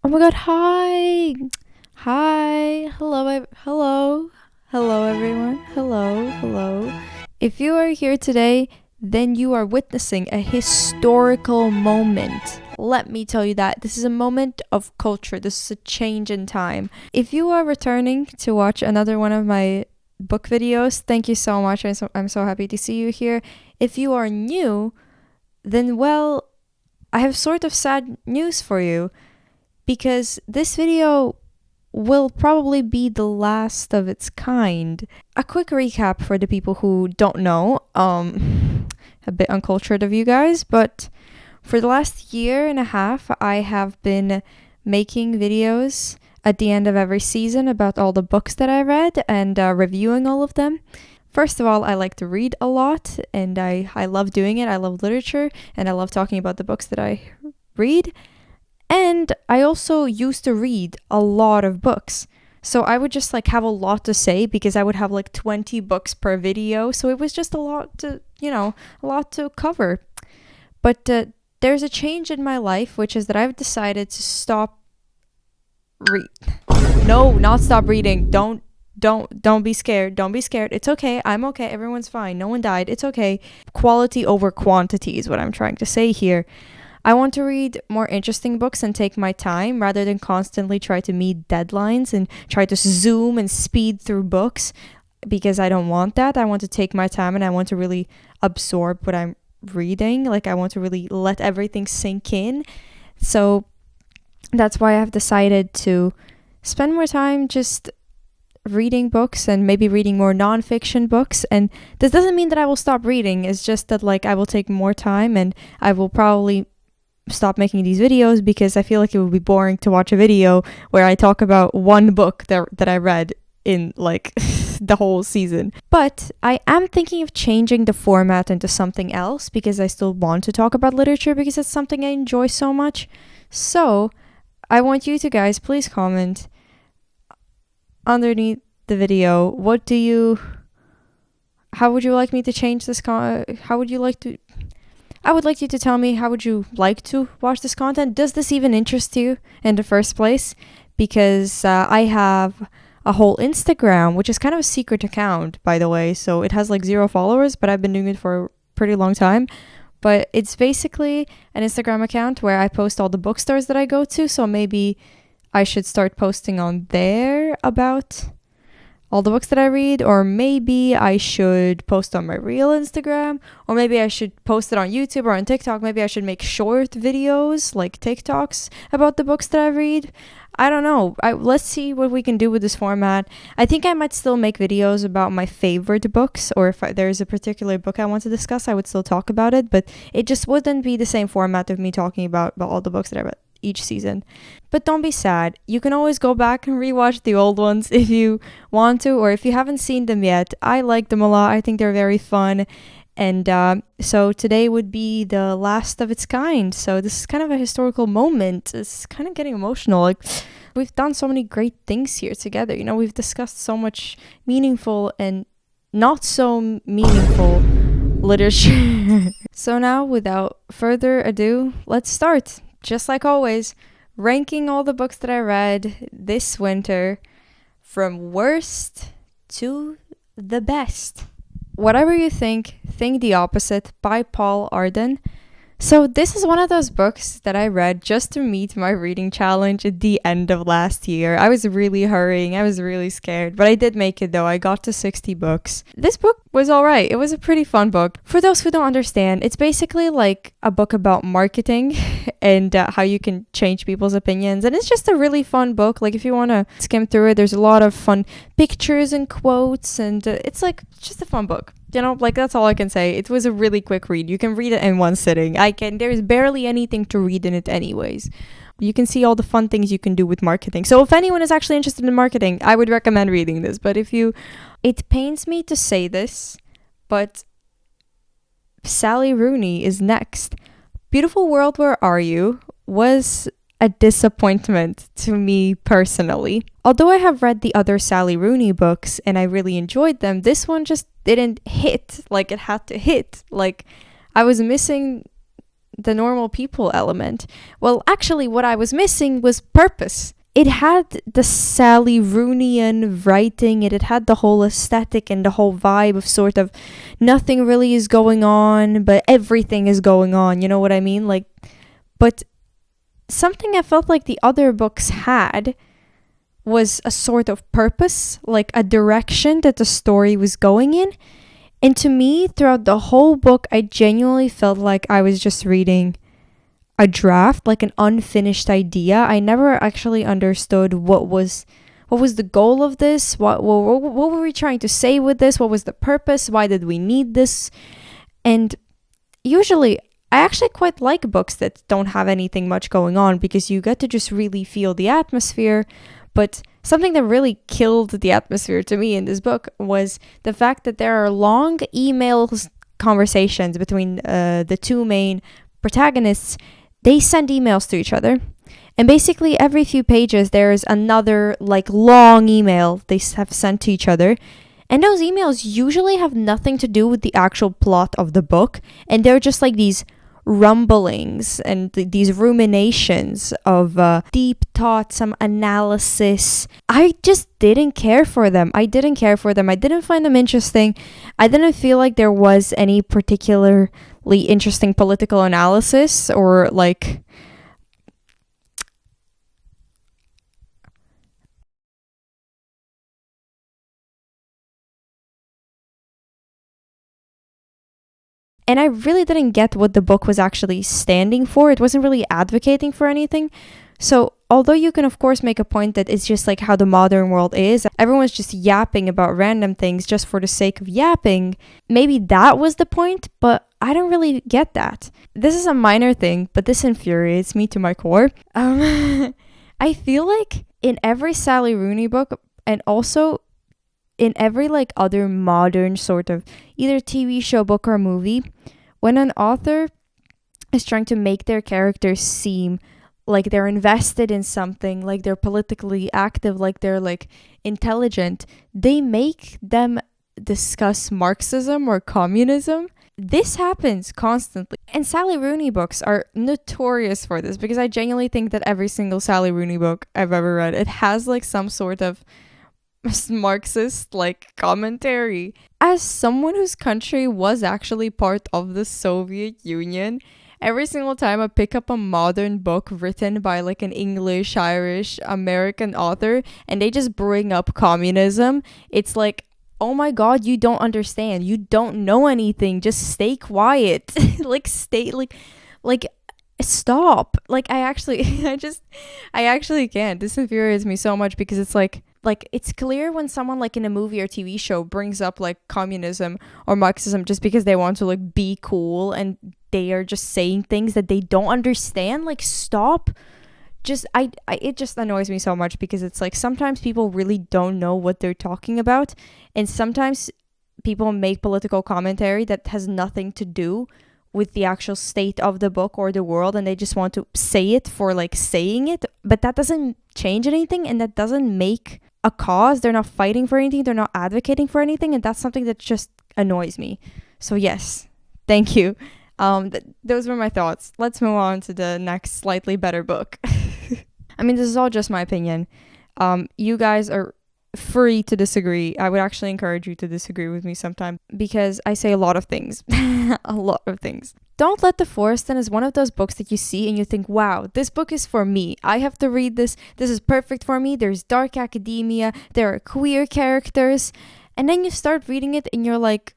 Oh my god, hi. Hi. Hello everyone. Hello. If you are here today, then you are witnessing a historical moment. Let me tell you that. This is a moment of culture. This is a change in time. If you are returning to watch another one of my book videos, thank you so much. I'm so happy to see you here. If you are new, then well, I have sort of sad news for you, because this video will probably be the last of its kind. A quick recap for the people who don't know, a bit uncultured of you guys, but for the last year and a half, I have been making videos at the end of every season about all the books that I read and reviewing all of them. First of all, I like to read a lot, and I love doing it. I love literature, and I love talking about the books that I read. And I also used to read a lot of books. So I would just have a lot to say, because I would have 20 books per video. So it was just a lot to cover. But there's a change in my life, which is that I've decided to stop No, not stop reading. Don't be scared. Don't be scared. It's okay. I'm okay. Everyone's fine. No one died. It's okay. Quality over quantity is what I'm trying to say here. I want to read more interesting books and take my time, rather than constantly try to meet deadlines and try to zoom and speed through books, because I don't want that. I want to take my time, and I want to really absorb what I'm reading. I want to really let everything sink in. So that's why I've decided to spend more time just reading books, and maybe reading more nonfiction books. And this doesn't mean that I will stop reading. It's just that I will take more time, and I will probably stop making these videos, because I feel like it would be boring to watch a video where I talk about one book that I read in the whole season. But I am thinking of changing the format into something else, because I still want to talk about literature, because it's something I enjoy so much. So I want you to guys please comment underneath the video. How would you like me to change this? I would like you to tell me, how would you like to watch this content? Does this even interest you in the first place? Because I have a whole Instagram, which is kind of a secret account, by the way. So it has 0 followers, but I've been doing it for a pretty long time. But it's basically an Instagram account where I post all the bookstores that I go to. So maybe I should start posting on there about all the books that I read, or maybe I should post on my real Instagram, or maybe I should post it on YouTube or on TikTok. Maybe I should make short videos, like TikToks, about the books that I read. I don't know. Let's see what we can do with this format. I think I might still make videos about my favorite books, or if there's a particular book I want to discuss, I would still talk about it, but it just wouldn't be the same format of me talking about all the books that I read each season. But don't be sad. You can always go back and rewatch the old ones if you want to, or if you haven't seen them yet. I like them a lot. I think they're very fun. And so today would be the last of its kind. So this is kind of a historical moment. It's kind of getting emotional. We've done so many great things here together. We've discussed so much meaningful and not so meaningful literature. So now, without further ado, let's start. Just like always, ranking all the books that I read this winter from worst to the best. Whatever you think the opposite, by Paul Arden. So this is one of those books that I read just to meet my reading challenge at the end of last year. I was really hurrying. I was really scared, but I did make it though. I got to 60 books. This book was all right. It was a pretty fun book. For those who don't understand, it's basically a book about marketing and how you can change people's opinions. And it's just a really fun book. If you want to skim through it, there's a lot of fun pictures and quotes, and it's just a fun book. That's all I can say. It was a really quick read. You can read it in one sitting. There's barely anything to read in it anyways. You can see all the fun things you can do with marketing. So if anyone is actually interested in marketing, I would recommend reading this. But it pains me to say this, but Sally Rooney is next. Beautiful World, Where Are You? Was a disappointment to me personally. Although I have read the other Sally Rooney books and I really enjoyed them, this one just didn't hit like it had to hit. I was missing the normal people element. Well, actually, what I was missing was purpose. It had the Sally Rooneyan writing, it had the whole aesthetic and the whole vibe of sort of nothing really is going on, but everything is going on. You know what I mean? Like, but something I felt like the other books had was a sort of purpose, like a direction that the story was going in. And to me, throughout the whole book, I genuinely felt like I was just reading a draft, like an unfinished idea. I never actually understood what was the goal of this. What were we trying to say with this? What was the purpose? Why did we need this? And usually, I actually quite like books that don't have anything much going on because you get to just really feel the atmosphere. But something that really killed the atmosphere to me in this book was the fact that there are long emails conversations between the two main protagonists. They send emails to each other, and basically every few pages there is another like long email they have sent to each other, and those emails usually have nothing to do with the actual plot of the book, and they're just like these rumblings and these ruminations of deep thought, some analysis. I just didn't care for them. I didn't find them interesting. I didn't feel like there was any particularly interesting political analysis or like and I really didn't get what the book was actually standing for. It wasn't really advocating for anything. So, although you can, of course, make a point that it's just like how the modern world is, everyone's just yapping about random things just for the sake of yapping. Maybe that was the point, but I don't really get that. This is a minor thing, but this infuriates me to my core. I feel like in every Sally Rooney book, and also in every like other modern sort of either TV show, book, or movie, when an author is trying to make their characters seem like they're invested in something, like they're politically active, like they're like intelligent, they make them discuss Marxism or communism. This happens constantly. And Sally Rooney books are notorious for this because I genuinely think that every single Sally Rooney book I've ever read, it has like some sort of Marxist like commentary. As someone whose country was actually part of the Soviet Union, every single time I pick up a modern book written by like an English, Irish, American author and they just bring up communism, it's like, oh my god, you don't understand, you don't know anything, just stay quiet. Like stay like stop. Like I actually I actually can't. This infuriates me so much because it's like it's clear when someone like in a movie or TV show brings up like communism or Marxism just because they want to like be cool and they are just saying things that they don't understand. Like stop. Just I it just annoys me so much because it's like sometimes people really don't know what they're talking about, and sometimes people make political commentary that has nothing to do with the actual state of the book or the world, and they just want to say it for like saying it, but that doesn't change anything and that doesn't make a cause. They're not fighting for anything, they're not advocating for anything, and that's something that just annoys me. So yes, thank you. Those were my thoughts. Let's move on to the next slightly better book. I mean, this is all just my opinion. You guys are free to disagree. I would actually encourage you to disagree with me sometime because I say a lot of things. A lot of things. Don't Let the Forest In is one of those books that you see and you think, wow, this book is for me. I have to read this. This is perfect for me. There's dark academia. There are queer characters. And then you start reading it and you're like,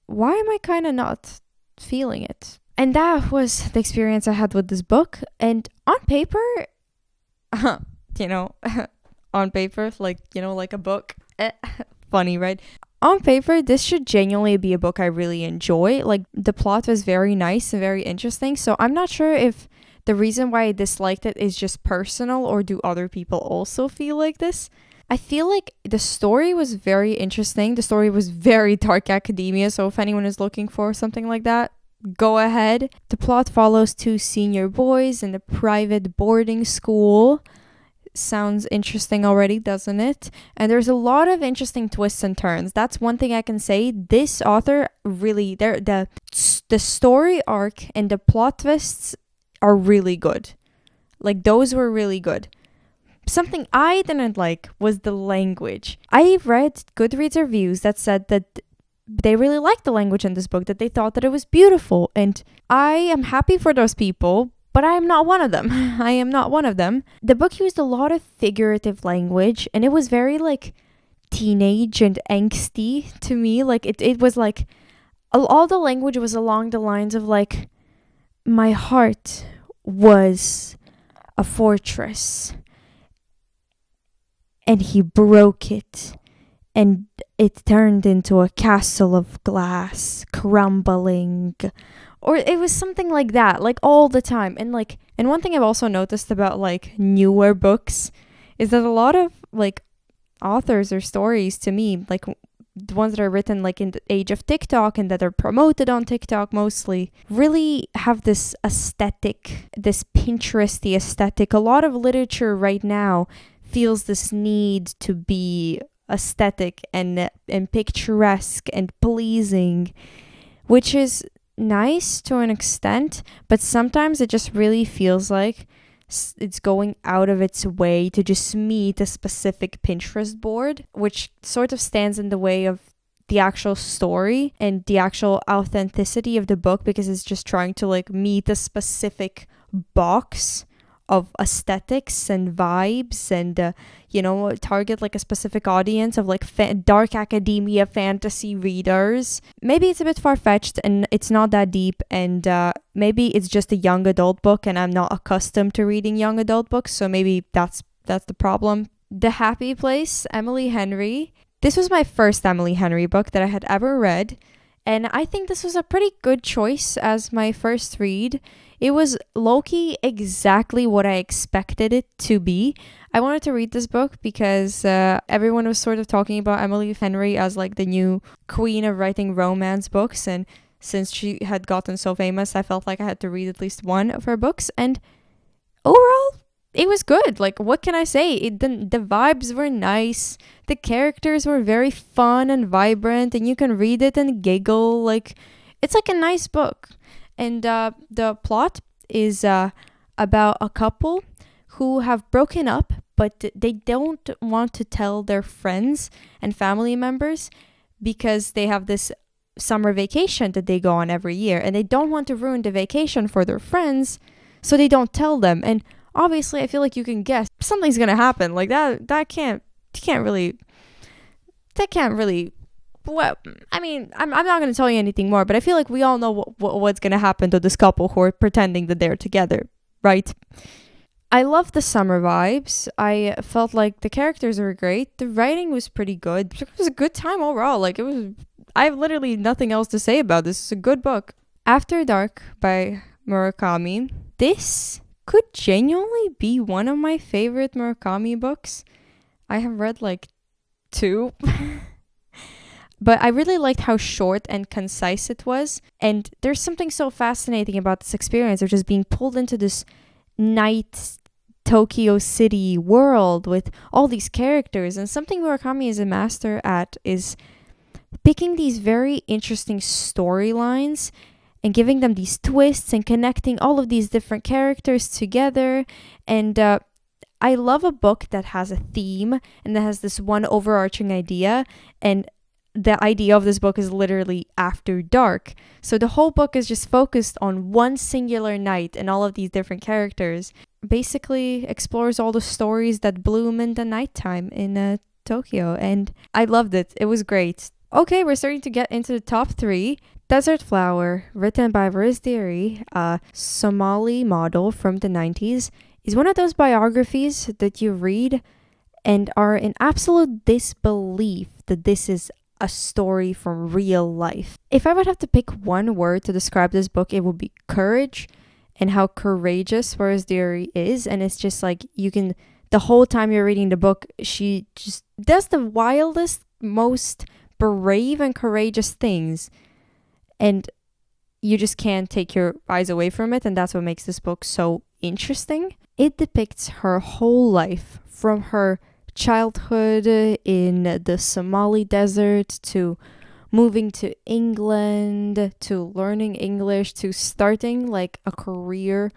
why am I kind of not feeling it? And that was the experience I had with this book. And on paper, you know, on paper, like, you know, like a book. Funny, right? On paper, this should genuinely be a book I really enjoy. Like, the plot was very nice and very interesting. So I'm not sure if the reason why I disliked it is just personal or do other people also feel like this. I feel like the story was very interesting. The story was very dark academia. So if anyone is looking for something like that, go ahead. The plot follows two senior boys in a private boarding school. sounds interesting already, doesn't it? And there's a lot of interesting twists and turns. That's one thing I can say. This author really, the story arc and the plot twists are really good. Like, those were really good. Something I didn't like was the language. I read Goodreads reviews that said that they really liked the language in this book, that they thought that it was beautiful. And I am happy for those people, but I am not one of them. I am not one of them. The book used a lot of figurative language, and it was very like teenage and angsty to me. Like it was like all the language was along the lines of like, my heart was a fortress and he broke it and it turned into a castle of glass crumbling, or it was something like that, like all the time. And one thing I've also noticed about like newer books is that a lot of like authors or stories, to me, like the ones that are written like in the age of TikTok and that are promoted on TikTok mostly, really have this aesthetic, this Pinteresty aesthetic. A lot of literature right now feels this need to be aesthetic and picturesque and pleasing, which is nice to an extent, but sometimes it just really feels like it's going out of its way to just meet a specific Pinterest board, which sort of stands in the way of the actual story and the actual authenticity of the book, because it's just trying to like meet a specific box of aesthetics and vibes and target like a specific audience of like dark academia fantasy readers. Maybe it's a bit far-fetched and it's not that deep, and maybe it's just a young adult book and I'm not accustomed to reading young adult books, so maybe that's the problem. The Happy Place, Emily Henry. This was my first Emily Henry book that I had ever read, and I think this was a pretty good choice as my first read. It was low-key exactly what I expected it to be. I wanted to read this book because everyone was sort of talking about Emily Henry as like the new queen of writing romance books, and since she had gotten so famous, I felt like I had to read at least one of her books, and overall, it was good. Like, what can I say? The vibes were nice, the characters were very fun and vibrant, and you can read it and giggle. Like, it's like a nice book. And the plot is about a couple who have broken up, but they don't want to tell their friends and family members because they have this summer vacation that they go on every year, and they don't want to ruin the vacation for their friends, so they don't tell them. And obviously, I feel like you can guess something's gonna happen. Like that can't really. Well, I mean, I'm not going to tell you anything more, but I feel like we all know what's going to happen to this couple who are pretending that they're together, right? I love the summer vibes. I felt like the characters were great. The writing was pretty good. It was a good time overall. Like, I have literally nothing else to say about this. It's a good book. After Dark by Murakami. This could genuinely be one of my favorite Murakami books. I have read like 2. But I really liked how short and concise it was. And there's something so fascinating about this experience of just being pulled into this night Tokyo City world with all these characters. And something Murakami is a master at is picking these very interesting storylines and giving them these twists and connecting all of these different characters together. And I love a book that has a theme and that has this one overarching idea, and the idea of this book is literally after dark. So the whole book is just focused on one singular night, and all of these different characters basically explores all the stories that bloom in the nighttime in Tokyo. And I loved it. It was great. Okay, we're starting to get into the top 3. Desert Flower, written by Viz Diary, a Somali model from the 90s, is one of those biographies that you read and are in absolute disbelief that this is a story from real life. If I would have to pick one word to describe this book, it would be courage, and how courageous Viz Diary is. And it's just like, you can, the whole time you're reading the book, she just does the wildest, most brave and courageous things, and you just can't take your eyes away from it. And that's what makes this book so interesting. It depicts her whole life from her childhood in the Somali desert to moving to England to learning English to starting like a career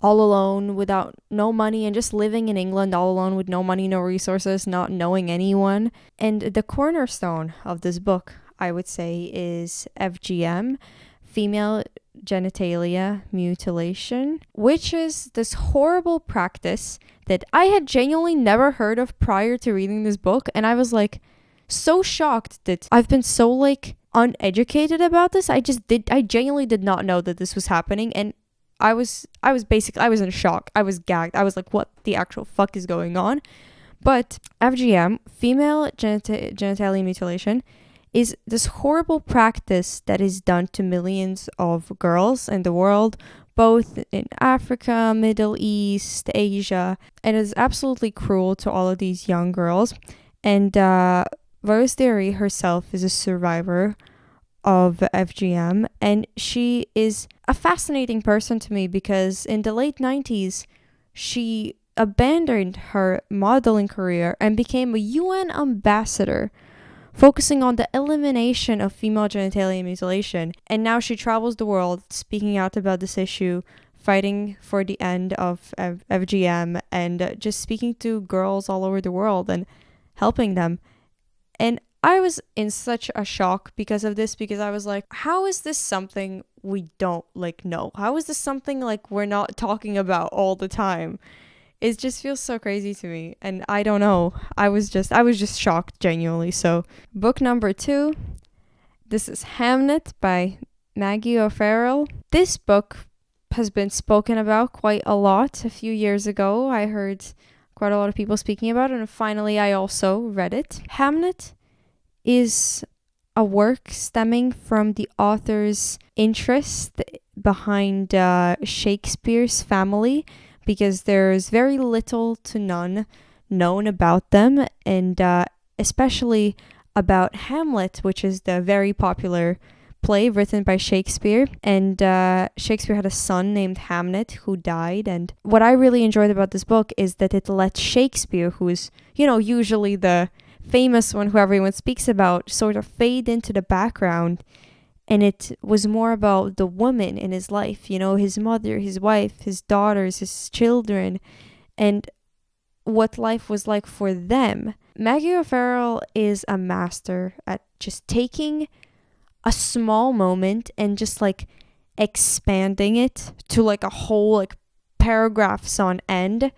all alone without no money and just living in England all alone with no money, no resources, not knowing anyone. And the cornerstone of this book, I would say, is FGM, female genitalia mutilation, which is this horrible practice that I had genuinely never heard of prior to reading this book. And I was like so shocked that I've been so like uneducated about this. I genuinely did not know that this was happening. And I was in shock. I was gagged. I was like, what the actual fuck is going on? But FGM, female genitalia mutilation, is this horrible practice that is done to millions of girls in the world, both in Africa, Middle East, Asia, and is absolutely cruel to all of these young girls. And Rose Derry herself is a survivor of FGM, and she is a fascinating person to me because in the late 90s, she abandoned her modeling career and became a UN ambassador, focusing on the elimination of female genitalia mutilation. And now she travels the world speaking out about this issue, fighting for the end of FGM, and just speaking to girls all over the world and helping them. And I was in such a shock because of this, because I was like, how is this something we don't like know? How is this something like we're not talking about all the time? It just feels so crazy to me, and I don't know. I was just shocked, genuinely. So, book number 2, this is Hamnet by Maggie O'Farrell. This book has been spoken about quite a lot. A few years ago, I heard quite a lot of people speaking about it, and finally I also read it. Hamnet is a work stemming from the author's interest behind Shakespeare's family, because there's very little to none known about them, and especially about Hamlet, which is the very popular play written by Shakespeare. And Shakespeare had a son named Hamnet who died. And what I really enjoyed about this book is that it let Shakespeare, who is, usually the famous one who everyone speaks about, sort of fade into the background. And it was more about the woman in his life, his mother, his wife, his daughters, his children, and what life was like for them. Maggie O'Farrell is a master at just taking a small moment and just like expanding it to like a whole like paragraphs on end.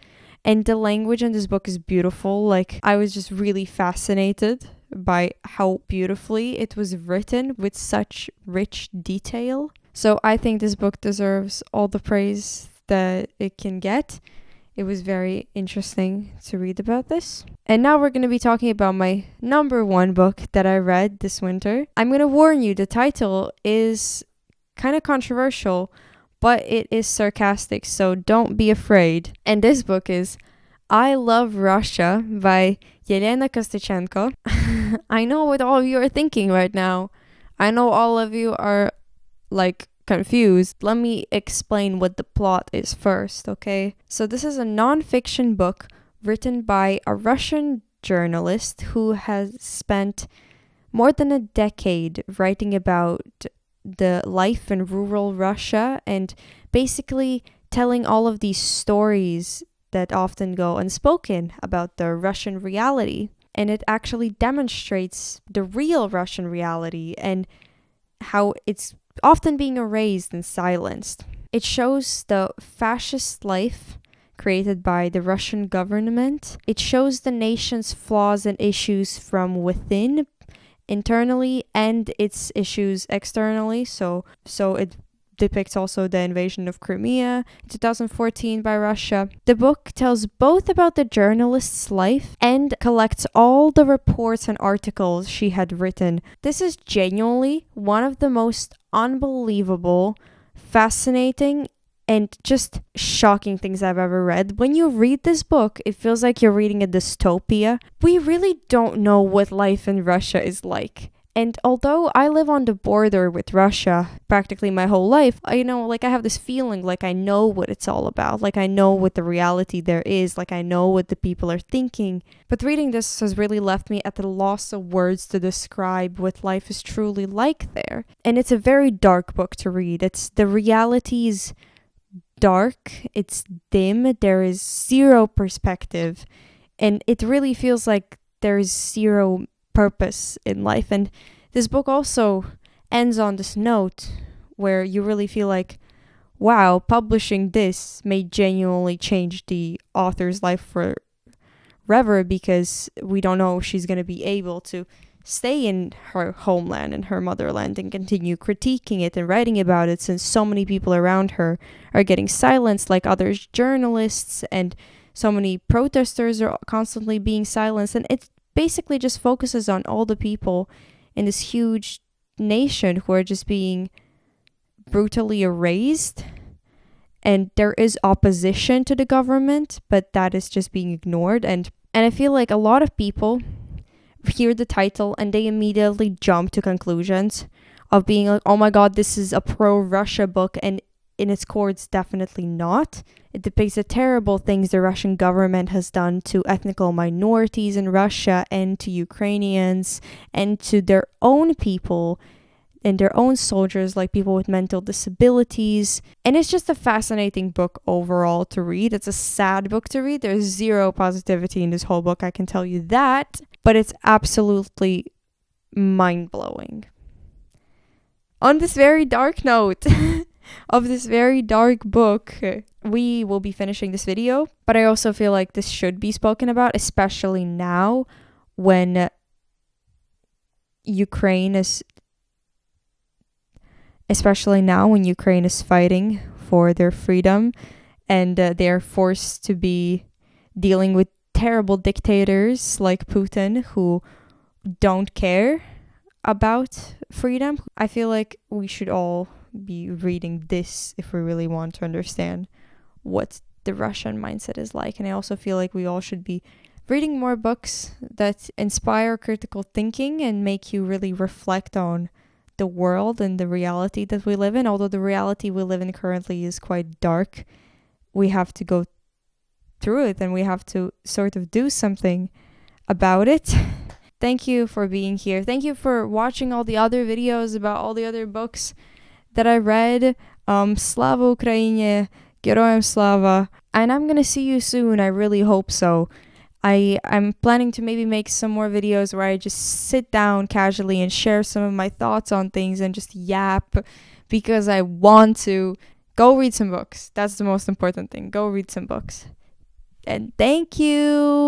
And the language in this book is beautiful. Like, I was just really fascinated by how beautifully it was written with such rich detail. So I think this book deserves all the praise that it can get. It was very interesting to read about this. And now we're going to be talking about my number 1 book that I read this winter. I'm going to warn you, the title is kind of controversial, but it is sarcastic, so don't be afraid. And this book is I Love Russia by Yelena Kostechenko. I know what all of you are thinking right now. I know all of you are like confused. Let me explain what the plot is first, okay? So this is a non-fiction book written by a Russian journalist who has spent more than a decade writing about the life in rural Russia and basically telling all of these stories that often go unspoken about the Russian reality. And it actually demonstrates the real Russian reality and how it's often being erased and silenced. It shows the fascist life created by the Russian government. It shows the nation's flaws and issues from within, internally, and its issues externally. So it depicts also the invasion of Crimea in 2014 by Russia. The book tells both about the journalist's life and collects all the reports and articles she had written. This is genuinely one of the most unbelievable, fascinating, and just shocking things I've ever read. When you read this book, it feels like you're reading a dystopia. We really don't know what life in Russia is like. And although I live on the border with Russia practically my whole life, I have this feeling like I know what it's all about. Like I know what the reality there is. Like I know what the people are thinking. But reading this has really left me at the loss of words to describe what life is truly like there. And it's a very dark book to read. The reality is dark. It's dim. There is zero perspective. And it really feels like there's zero purpose in life. And this book also ends on this note where you really feel like, wow, publishing this may genuinely change the author's life forever, because we don't know if she's going to be able to stay in her homeland and her motherland and continue critiquing it and writing about it, since so many people around her are getting silenced, like other journalists, and so many protesters are constantly being silenced. And it basically just focuses on all the people in this huge nation who are just being brutally erased. And there is opposition to the government, but that is just being ignored. And I feel like a lot of people hear the title and they immediately jump to conclusions of being like, oh my god, this is a pro-Russia book, and in its core it's definitely not. It depicts the terrible things the Russian government has done to ethnical minorities in Russia and to Ukrainians and to their own people and their own soldiers, like people with mental disabilities. And it's just a fascinating book overall to read. It's a sad book to read. There's zero positivity in this whole book, I can tell you that. But it's absolutely mind-blowing. On this very dark note of this very dark book, we will be finishing this video. But I also feel like this should be spoken about, especially now when Ukraine is fighting for their freedom, and they're forced to be dealing with terrible dictators like Putin who don't care about freedom. I feel like we should all be reading this if we really want to understand what the Russian mindset is like. And I also feel like we all should be reading more books that inspire critical thinking and make you really reflect on the world and the reality that we live in. Although the reality we live in currently is quite dark, we have to go through it and we have to sort of do something about it. Thank you for being here. Thank you for watching all the other videos about all the other books that I read. Slava Ukraine, Geroyam Slava. And I'm gonna see you soon. I really hope so. I'm planning to maybe make some more videos where I just sit down casually and share some of my thoughts on things and just yap, because I want to. Go read some books. That's the most important thing. Go read some books. And thank you.